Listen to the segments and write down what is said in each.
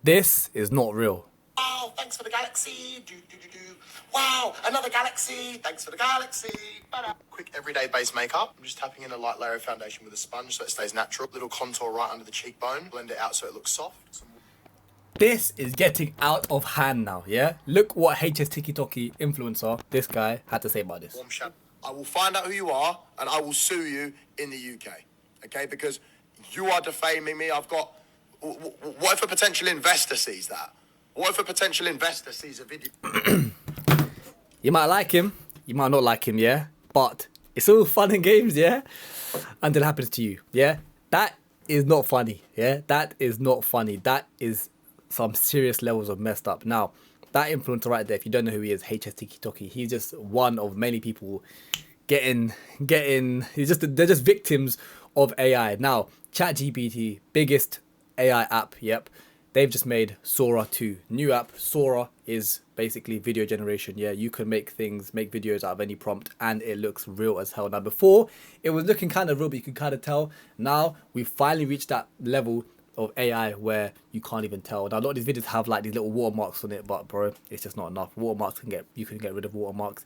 This is not real. Wow, thanks for the galaxy. Do, do, do, do. Wow, another galaxy. Thanks for the galaxy. Quick everyday base makeup. I'm just tapping in a light layer of foundation with a sponge so it stays natural. Little contour right under the cheekbone. Blend it out so it looks soft. This is getting out of hand now, yeah? Look what HS TikToky influencer, this guy, had to say about this. Warm shadow. I will find out who you are and I will sue you in the UK. Okay? Because you are defaming me. I've got... What if a potential investor sees that? What if a potential investor sees a video? You might like him, you might not like him, yeah? But it's all fun and games, yeah? Until it happens to you, yeah? That is not funny, yeah? That is not funny. That is some serious levels of messed up. Now, that influencer right there, if you don't know who he is, HS TikToky, he's just one of many people they're just victims of AI. Now, ChatGPT, biggest AI app, yep. They've just made Sora 2. New app. Sora is basically video generation. Yeah, you can make videos out of any prompt and it looks real as hell. Now, before, it was looking kind of real, but you could kind of tell. Now, we've finally reached that level of AI where you can't even tell. Now, a lot of these videos have like these little watermarks on it, but bro, it's just not enough. Watermarks you can get rid of watermarks.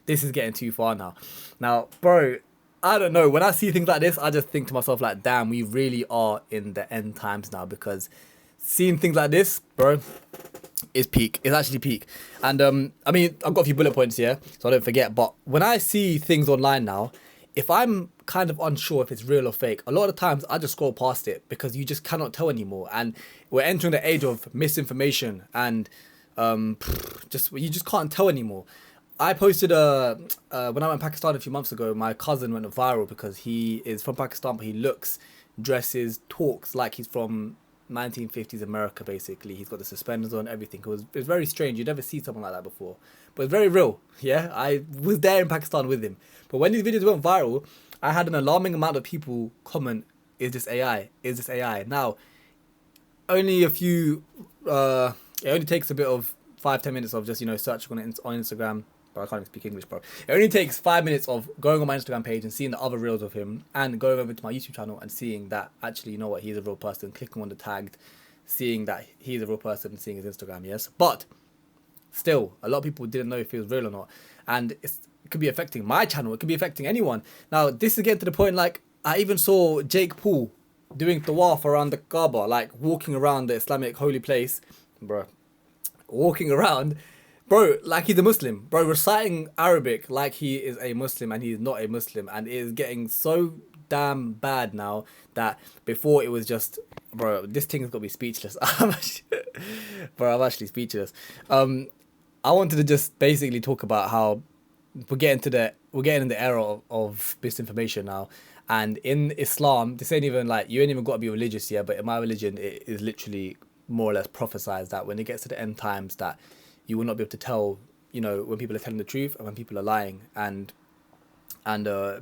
This is getting too far now. Now, bro, I don't know. When I see things like this, I just think to myself like, damn, we really are in the end times now, because seeing things like this, bro, is peak. It's actually peak. And I mean, I've got a few bullet points here, so I don't forget. But when I see things online now, if I'm kind of unsure if it's real or fake, a lot of times I just scroll past it because you just cannot tell anymore. And we're entering the age of misinformation, and you just can't tell anymore. I posted when I went to Pakistan a few months ago, my cousin went viral because he is from Pakistan, but he looks, dresses, talks like he's from 1950s America, basically. He's got the suspenders on, everything. It was very strange. You'd never see someone like that before. But it's very real, yeah? I was there in Pakistan with him. But when these videos went viral, I had an alarming amount of people comment, is this AI? Is this AI? Now, only a few, it only takes a bit of 5-10 minutes of just, searching on Instagram. But I can't even speak English, bro. It only takes 5 minutes of going on my Instagram page and seeing the other reels of him, and going over to my YouTube channel and seeing that actually, you know what, he's a real person, clicking on the tagged, seeing that he's a real person and seeing his Instagram, yes? But still, a lot of people didn't know if he was real or not. And it could be affecting my channel, it could be affecting anyone. Now, this is getting to the point, like, I even saw Jake Paul doing tawaf around the Kaaba, like walking around the Islamic holy place, bro. Walking around, bro, like he's a Muslim, bro, reciting Arabic like he is a Muslim, and he's not a Muslim. And it is getting so damn bad now that before it was just, bro, this thing has got me speechless. I'm actually speechless. I wanted to just basically talk about how we're getting in the era of misinformation now. And in Islam, this ain't even like, you ain't even got to be religious, yeah, but in my religion, it is literally more or less prophesized that when it gets to the end times, that you will not be able to tell, when people are telling the truth and when people are lying, and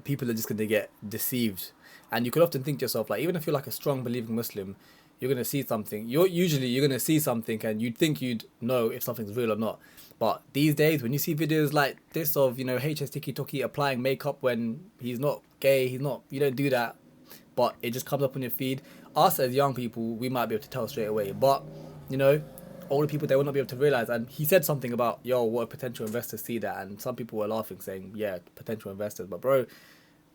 people are just going to get deceived. And you could often think to yourself, like, even if you're like a strong believing Muslim, you're going to see something. You're going to see something and you'd think you'd know if something's real or not. But these days, when you see videos like this of, HS TikToky applying makeup when he's not gay, you don't do that, but it just comes up on your feed. Us as young people, we might be able to tell straight away. But, older people, they will not be able to realize. And he said something about, what if potential investors see that? And some people were laughing, saying, yeah, potential investors. But bro,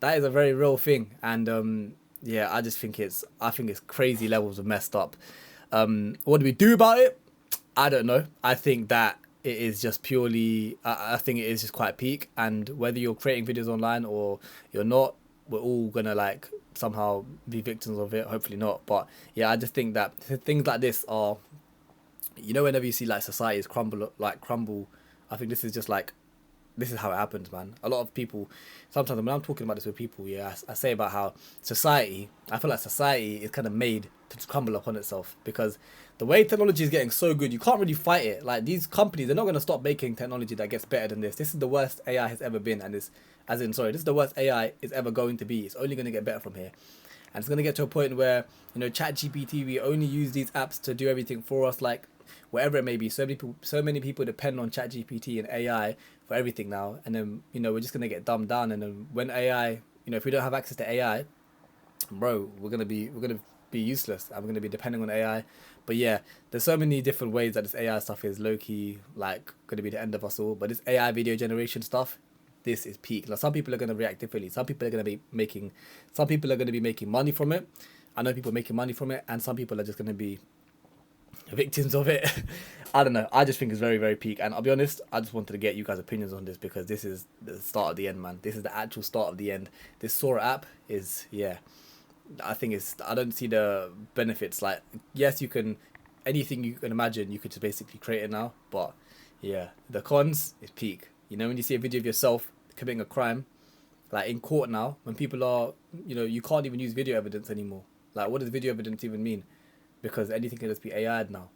that is a very real thing. And I just think it's crazy levels of messed up. What do we do about it? I don't know. I think that it is just purely, I think it is just quite peak. And whether you're creating videos online or you're not, we're all gonna like somehow be victims of it. Hopefully not. But yeah, I just think that things like this are, whenever you see like societies crumble, I think this is just like, this is how it happens, man. A lot of people, sometimes when I'm talking about this with people, I say about how I feel like society is kind of made to crumble upon itself, because the way technology is getting so good, you can't really fight it. Like, these companies, they're not going to stop making technology that gets better than this. This is the worst AI has ever been, and this is the worst AI is ever going to be. It's only going to get better from here. And it's going to get to a point where, ChatGPT, we only use these apps to do everything for us, like, whatever it may be. So many people depend on ChatGPT and AI for everything now. And then, we're just going to get dumbed down. And then when AI, if we don't have access to AI, bro, we're going to be useless. I'm going to be depending on AI. But yeah, there's so many different ways that this AI stuff is low-key like going to be the end of us all. But this AI video generation stuff, this is peak. Like, some people are going to react differently. Some people are going to be making money from it. I know people making money from it, and some people are just going to be victims of it. I don't know. I just think it's very, very peak. And I'll be honest, I just wanted to get you guys' opinions on this because this is the start of the end, man. This is the actual start of the end. This Sora app is, yeah, I think I don't see the benefits. Like, yes, you can, anything you can imagine, you could just basically create it now. But yeah, the cons is peak. You know, when you see a video of yourself committing a crime, like in court now, when people are, you know, you can't even use video evidence anymore. Like, what does video evidence even mean? Because anything can just be AI'd now.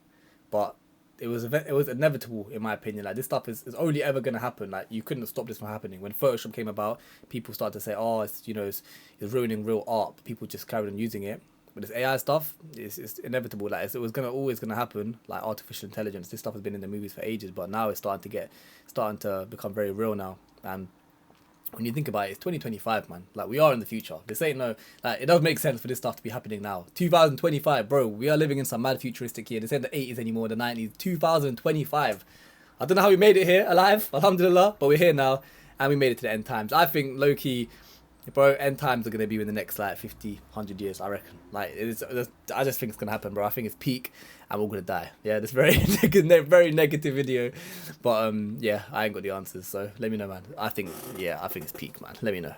But it was inevitable, in my opinion. Like, this stuff is only ever going to happen. Like, you couldn't stop this from happening. When Photoshop came about, people started to say, oh, it's, you know, it's ruining real art. People just carried on using it. But this AI stuff, it's inevitable. Like, it was always gonna happen. Like, artificial intelligence, this stuff has been in the movies for ages, but now it's starting to become very real now. And when you think about it, it's 2025, man. Like, we are in the future. This ain't no, like, it does make sense for this stuff to be happening now. 2025, bro. We are living in some mad futuristic year. This ain't the 80s anymore, the 90s. 2025. I don't know how we made it here alive, alhamdulillah, but we're here now, and we made it to the end times. I think low-key, bro, end times are going to be in the next, like, 50, 100 years, I reckon. Like, I just think it's going to happen, bro. I think it's peak, and we're going to die. Yeah, this very, very negative video. But, yeah, I ain't got the answers, so let me know, man. I think it's peak, man. Let me know.